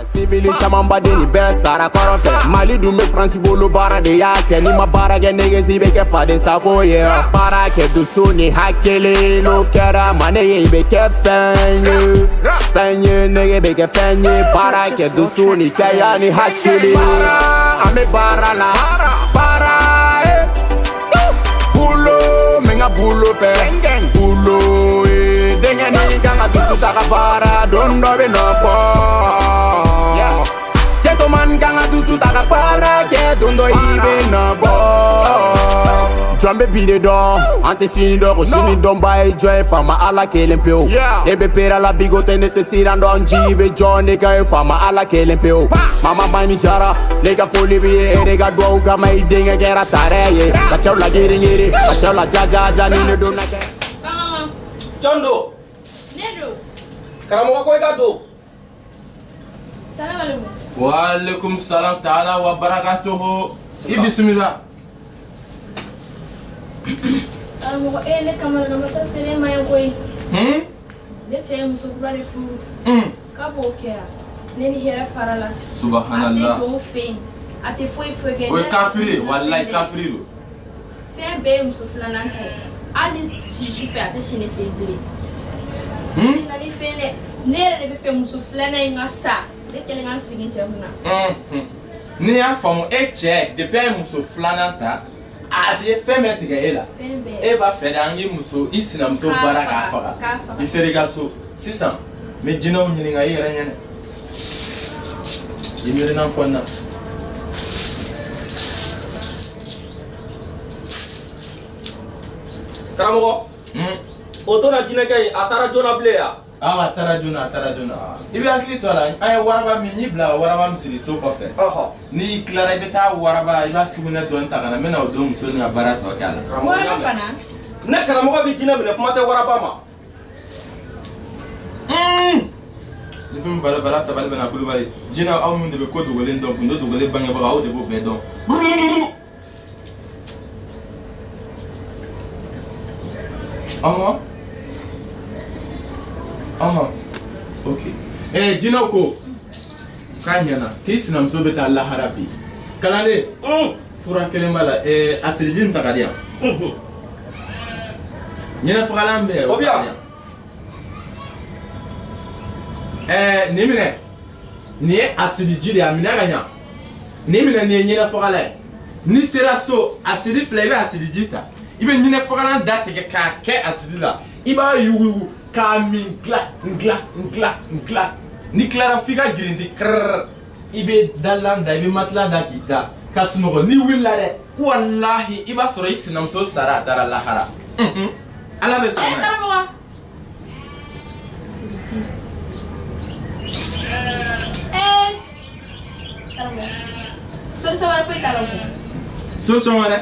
Civil caman baden ni bɛɛ sara kɔrɔ fɛ Mali dun bɛ France bolo baara de y'a kɛ ni ma baara kɛ négesi bɛ kɛ faden sago ye baara kɛ dusu ni hakili n'o kɛra ma ne ye i bɛ kɛ fɛn ye nege bɛ kɛ fɛn ye baara kɛ dusu ni cɛya ni hakili an bɛ baara la baara boulot mɛ n ka boulot fɛ boulot denkɛnin kan ka dusu ta ka baara don dɔ bɛ nɔ bɔ man kan ka dusu ta ka baara kɛ don dɔ i bɛ nɔ bɔ jɔn bɛ bi de dɔn an tɛ sini dɔn ko sini dɔnba ye jɔn ye faama ala kelen pewu ne bɛ pere la bi ko tɛ ne tɛ siran dɔn ji bɛ jɔn ne ka ye faama ala kelen pewu mama ba ni jara ne ka foli b'i ye e de ka duwawu kama i denkɛ kɛra tarɛ ye ka cɛw la girin-girin ka cɛw la jaja ni ne donna kɛ jɔn don ne don karamɔgɔ ko i ka don salam alaikum Waalaikum salam ta'ala wa barakatuhu. Bismillah. Karamɔgɔ ne kamar ga mata sere mai koyi je ce musu kura de fu ka bo kɛra ne ni hɛrɛ farala Subhanallah. ate don fe ate foi kɛ O ye kafiri wallahi kafiri do. fɛn bɛɛ ye muso filanan ta ye hali si su fɛ a tɛ si ne fɛ bilen ni na ni fɛn dɛ ne yɛrɛ de bɛ fɛ muso filanan in ka sa ne kɛlen ka sigi cɛ kunna Ni y'a faamu e cɛ depuis a ye muso filanan ta a ye fɛn bɛɛ tigɛ e la fɛn bɛɛ e b'a fɛ de an k'i muso i sinamuso baara k'a faga i sera i ka so sisan n bɛ jinɛw ɲininka i yɛrɛ ɲɛna i miirina fɔ n na. karamɔgɔ o donna jinɛkɛ in a taara joona bilen ya A taara joona i bɛ hakili to a la an ye waraba min n'i bila waraba min siri so kɔfɛ n'i tilara i bɛ taa waraba i b'a sugunɛ dɔɔni ta ka na n bɛna o don muso ni ka baara tɔ kɛ a la. waraba fana ne karamɔgɔ bɛ jinɛ minɛ kuma tɛ waraba ma Jitum bala sabali bɛna kulubali jinɛ aw minnu de bɛ ko dogolen dɔn kundo dogolen bangebaga aw de b'o bɛɛ dɔn. Ok. Jinɛw ko k'a ɲɛna k'i sinamuso bɛ taa lahara bi kalanden fura kelen b'a la asiriji in ta ka di yan ɲɛnɛfagalan bɛ o ka di yan nin minɛ nin ye asiriji de ye a minɛ ka ɲa nin minɛ nin ye ɲɛnɛfagalan ye n'i sera so asiri fila i bɛ asiriji ta i bɛ ɲɛnɛfagalan da tigɛ k'a kɛ asiri la i b'a yuguyugu k'a min ngila ni tilara f'i ka girindi krrr i bɛ dalan da i bɛ matila da k'i da ka sunɔgɔ n'i wulila dɛ walahi i b'a sɔrɔ i sinamuso sara a taara lahara ala bɛ sɔn karamɔgɔ karamɔgɔ solution wɛrɛ foyi t'a la solution wɛrɛ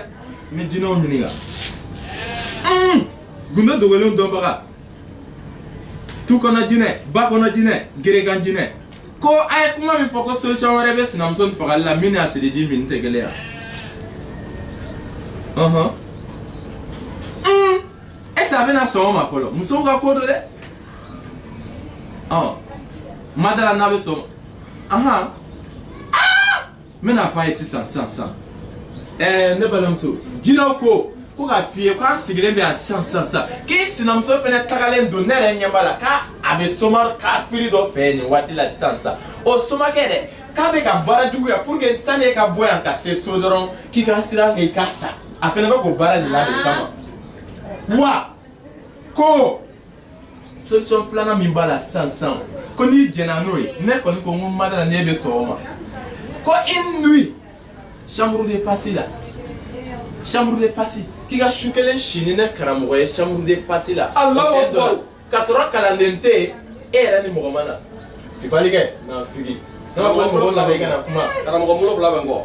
n bɛ jinɛw ɲininka gundo dogolenw dɔnbaga tu kɔnɔ jinɛ ba kɔnɔ jinɛ gerekan jinɛ ko a ye kuma min fɔ ko solution wɛrɛ bɛ sinamuso ni fagali la min ni asiriji min tɛ kelen yan est-ce a bɛna sɔn o ma fɔlɔ musow ka ko do dɛ madala n'a bɛ sɔn n bɛna fɔ a ye sisan ne balimamuso jinɛw ko k'a f'i ye k'an sigilen bɛ yan sisan k'i sinamuso fɛnɛ tagalen don ne yɛrɛ ɲɛ b'a la k'a bɛ soma kafiri dɔ fɛ nin waati la sisan o somakɛ dɛ k'a bɛ ka baara jugu ya pour que sani e ka bɔ yan ka se so dɔrɔn k'i ka siran k'i ka sa a fɛnɛ bɛ k'o baara de labɛn i kama wa ko solution filanan min b'a la sisan ko n'i jɛnna n'o ye ne kɔni ko n ko madala n'e bɛ sɔn o ma ko une nuit chambre de passe la chambre de passe k'i ka su kelen si ni ne karamɔgɔ ye chambre de passe la ka sɔrɔ kalanden tɛ yen e yɛrɛ ni mɔgɔ ma na fifalikɛ na figi ne b'a fɔ mɔgɔw lamɛn i ka na kuma karamɔgɔ bolo fila bɛ n kɔ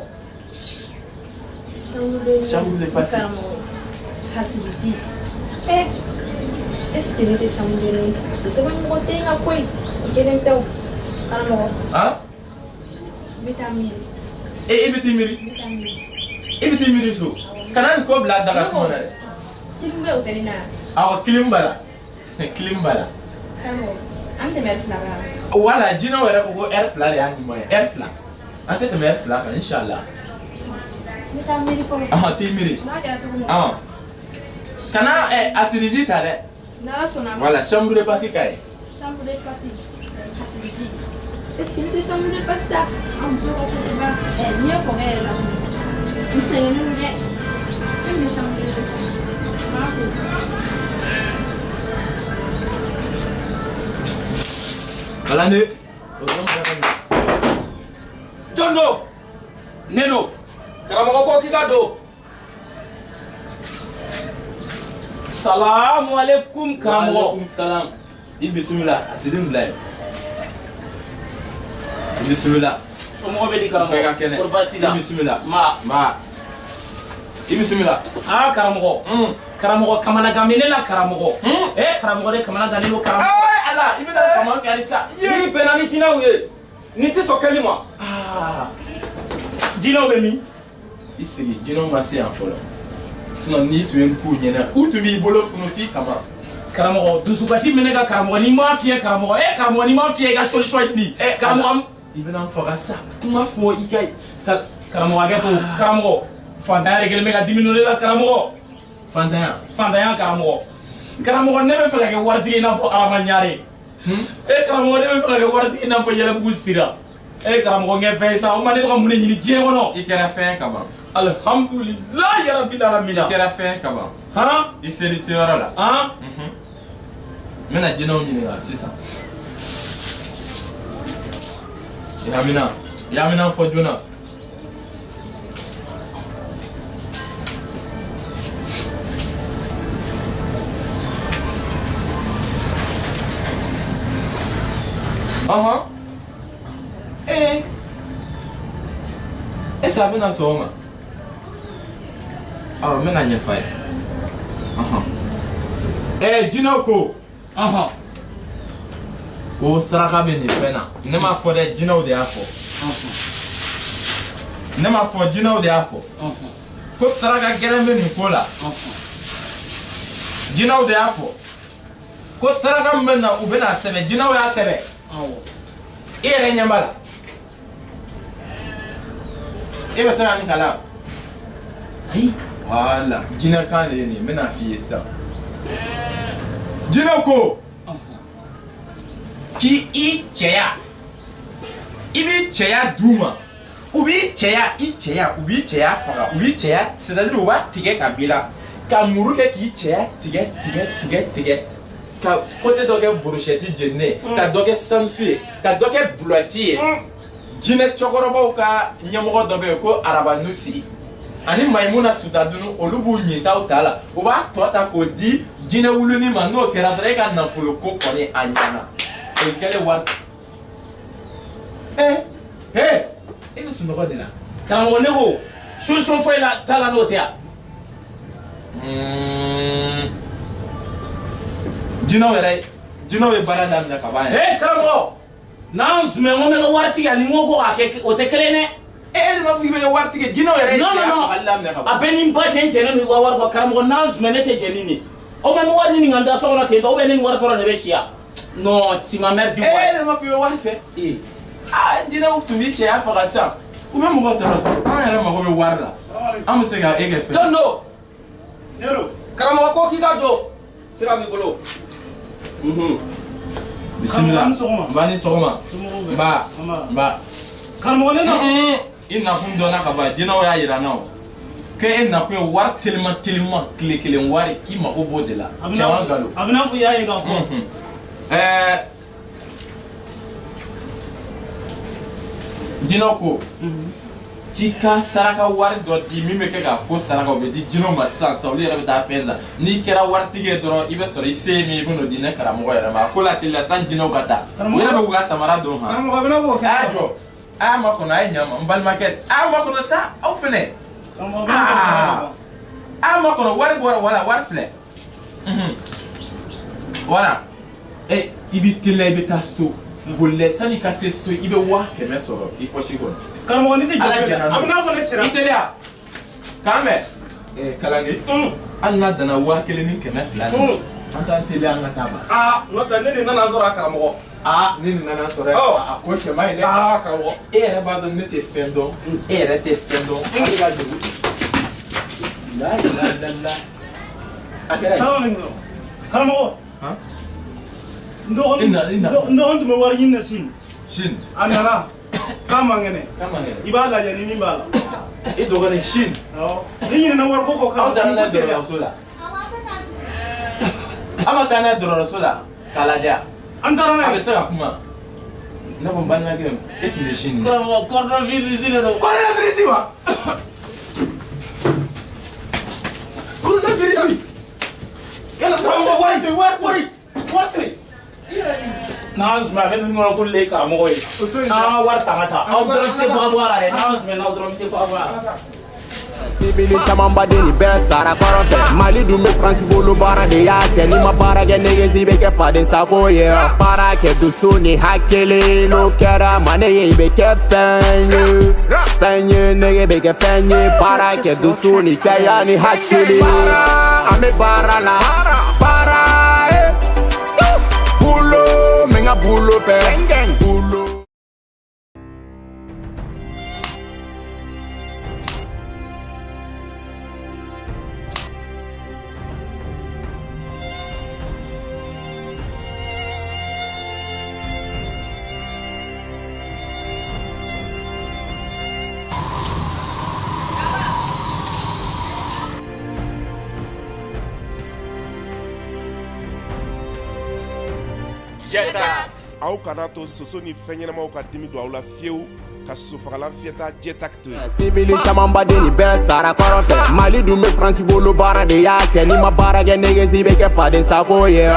chambre de passe hasiriji est-ce que ne tɛ chambre de nuit tɛ sɛbɛn mɔgɔ tɛ n ka ko ye o kelen tɛ o karamɔgɔ n bɛ taa miiri i bɛ t'i miiri i bɛ t'i miiri so kana nin ko bila daga suma na dɛ kilim bɛ hôtel in na awɔ kilim b'a la kilim b'a la karamɔgɔ An tɛ mɛri fila kan. Wala jinɛw yɛrɛ ko ko heure 2 de y'a ɲuman ye heure 2 an tɛ tɛmɛ heure 2 kan inshallah. N bɛ taa miiri fɔlɔ. T'i miiri. N'a kɛra cogo min. Kana asidiji ta dɛ. N'Ala sɔnna ma. Voilà chambre de passe ka ye. Chambre de passe. Asidiji. Est-ce que ne tɛ chambre de passe ta? An muso ka côté ba. N'i ye kɔngɛ yɛrɛ la. N sɛgɛnnen don dɛ. E bɛ chambre de passe. Maa ko. Kalande. Tondo. Neno. Karamɔgɔ ko k'i ka don. Salamu alaikum karamɔgɔ. Alaikum salam. I bisimila asidi bila ye. I bisimila. Somɔgɔ bɛ di karamɔgɔ. Bɛɛ ka kɛnɛ. Kɔri baasi t'a la. I bisimila. Ma. I bisimila. Karamɔgɔ. Karamɔgɔ kamana gan bɛ ne la karamɔgɔ. Karamɔgɔ de kamana gannen don karamɔgɔ. Ala i bɛna kamana kari sa. N'i bɛnna ni jinɛw ye nin tɛ sɔn kɛli ma. Jinɛw bɛ min? I sigi jinɛw ma se yan fɔlɔ. Sinon n'i tun ye n k'u ɲɛna u tun b'i bolo funu f'i kama. Karamɔgɔ dusukasi minɛ ka karamɔgɔ n'i m'a fiyɛ karamɔgɔ karamɔgɔ n'i m'a fiyɛ i ka solution ɲini. Karamɔgɔ i bɛna n faga sa kuma fɔ i ka karamɔgɔ hakɛ to karamɔgɔ fantanya de kɛlen bɛ ka dimi don ne la karamɔgɔ. Fantanya karamɔgɔ. Karamɔgɔ ne bɛ fɛ ka kɛ waritigi i n'a fɔ Arama Ɲare. Karamɔgɔ ne bɛ fɛ ka kɛ waritigi i n'a fɔ Yɛlɛbugu Sira. Karamɔgɔ n kɛ fɛn ye sa o ma ne bɛ ka mun de ɲini diɲɛ kɔnɔ. I kɛra fɛn ka ban. Alhamdulilahi yarabil alamina. I kɛra fɛn ka ban. I seri seyɔrɔ la. N bɛna jinɛw ɲininka sisan. Yamina fɔ joona. Est-ce que bɛna sɔn o ma? N bɛna ɲɛfɔ a ye. Jinɛw ko. Ko saraka bɛ nin fɛn na. Ne m'a fɔ dɛ, jinɛw de y'a fɔ. Ne m'a fɔ, jinɛw de y'a fɔ. Ko saraka gɛlɛn bɛ nin ko la. Jinɛw de y'a fɔ. Ko saraka min bɛ na u bɛna sɛbɛn, jinɛw y'a sɛbɛn. I yɛrɛ ɲɛ b'a la. E bɛ se ka nin kalan? Ayi. Voilà, jinɛ kan de ye nin ye, n bɛna f'i ye sisan. Jinɛw ko k'i cɛya, i b'i cɛya d'u ma, u b'i cɛya, u b'i cɛya faga, u b'i cɛya, c'est-à-dire u b'a tigɛ ka b'i la, ka muru kɛ k'i cɛya tigɛ, ka côté dɔ kɛ brochette jeninen, ka dɔ kɛ sanusi ye, ka dɔ kɛ bulɔti ye. Jinɛ cɛkɔrɔbaw ka ɲɛmɔgɔ dɔ bɛ yen ko Arabanusi ani Mayimuna Sutadunu olu b'u ɲintaw ta la, u b'a tɔ ta k'o di jinɛ wuluni ma, n'o kɛra dɔrɔn e ka nafolo ko kɔni a ɲɛna. O ye kɛlen wari. E bɛ sunɔgɔ de la. Karamɔgɔ ne ko solution foyi la t'a la n'o tɛ yan. Jinɛw ye baara daminɛ ka ban yan. Karamɔgɔ n'an zumɛ n ko n bɛ kɛ waritigi ani n ko ko k'a kɛ o tɛ kelen dɛ. E de b'a fɔ k'i bɛ kɛ waritigi, jinɛw yɛrɛ ye cɛya fagali daminɛ ka ban. A bɛɛ ni ba cɛ n cɛnnen don i ka wari kɔ karamɔgɔ n'an zumɛ ne tɛ jɛn ni nin. O ma ni wari ɲini ka n da so kɔnɔ ten tɔ ne ni wari tɔrɔ de bɛ si yan. Non, tu m'as merdé. E de b'a fɔ i bɛ wari fɛ. Jinɛw tun bɛ cɛya faga sisan u bɛ mɔgɔ tɔɔrɔ tɔɔrɔ, an yɛrɛ mago bɛ wari la, an bɛ se ka e kɛ fɛn. Tondo. Karamɔgɔ ko k'i ka don. Sira b'i bolo. Bisimila. N ba ni sɔgɔma. N ba. Karamɔgɔ ne na. I nakun dɔnna ka ban, jinɛw y'a jira n na o. K'e nakun ye wari telima tile kelen wari k'i mago b'o de la. Cɛman nkalon. A bɛ n'a fɔ i y'a ye k'a fɔ. Jinɛw ko k'i ka saraka wari dɔ di min bɛ kɛ k'a ko saraka o bɛ di jinɛw ma sisan olu yɛrɛ bɛ taa fɛn san. N'i kɛra waritigi ye dɔrɔn i bɛ sɔrɔ i se ye min i bɛ n'o di ne karamɔgɔ yɛrɛ ma, a ko la teliya san jinɛw ka taa u yɛrɛ bɛ k'u ka samara don han. Karamɔgɔ a bɛ n'a fɔ o kɛ. A y'a jɔ, a y'a makɔnɔ, a ye ɲa n balimakɛ, a y'a makɔnɔ sa aw fɛnɛ. A y'a makɔnɔ, wari bɔra wala wari filɛ. Wala, i bɛ teliya i bɛ taa so. Bolilɛ sani ka se so i bɛ 500 sɔrɔ i poche kɔnɔ. Karamɔgɔ ni tɛ jɔ a bɛ n'a fɔ ne sera. I teliya k'an mɛn kalanden hali n'a danna 1000 ni 200 an t'an teliya an ka taa ba. N'o tɛ ne de nana sɔrɔ a karamɔgɔ. Ah, ni nana sɔrɔ a ko cɛ man ɲi dɛ. Ah, karamɔgɔ. E yɛrɛ b'a dɔn ne tɛ fɛn dɔn. E yɛrɛ tɛ fɛn dɔn. Ale ka dugu. La. A kɛra. Salamaleykum. Karamɔgɔ. Han. Ndɔgɔnin tun bɛ wari ɲini na sini. Sini. A nana. K'a man kɛnɛ. K'a man kɛnɛ. I b'a lajɛ ni min b'a la. E dɔgɔnin Sini. Awɔ. Ni ɲinɛna wari ko kɔ kan. Aw taara n'a ye dɔgɔtɔrɔso la. Aw ma taa n'a ye dɔgɔtɔrɔso la k'a lajɛ. An taara n'a A bɛ ye. se ka kuma. Ne ko n balimakɛ e tun bɛ Sini. Karamɔgɔ coronavirus de don. Coronavirus wa? Coronavirus. Yala karamɔgɔ wari to yen, wari to yen. N'an sumɛ a bɛ min kɔnɔ ko le ye karamɔgɔ ye. An ka wari ta ka taa. Aw dɔrɔn tɛ se fɔ ka bɔ a la dɛ. N'an sumɛ n'aw dɔrɔn bɛ se fɔ ka bɔ a la. Sibili caman baden ni bɛɛ sara kɔrɔ fɛ Mali dun bɛ France bolo baara de y'a kɛ N'i ma baara kɛ negesi bɛ kɛ faden sago ye Baara kɛ dusu ni hakili N'o kɛra ma ne ye i bɛ kɛ fɛn ye Fɛn ye nege bɛ kɛ fɛn ye Baara kɛ dusu ni cɛya ni hakili An bɛ baara la Baara Boulot Mɛ n ka boulot fɛ Boulot Aw kana to soso ni fɛn ɲɛnamaw ka dimi don aw la fiyewu ka sosofagalan fiyɛta jɛta to yen. Sibili caman baden ni bɛɛ sara kɔrɔ fɛ Mali dun bɛ France bolo baara de y'a kɛ N'i ma baara kɛ negesi bɛ kɛ faden sago ye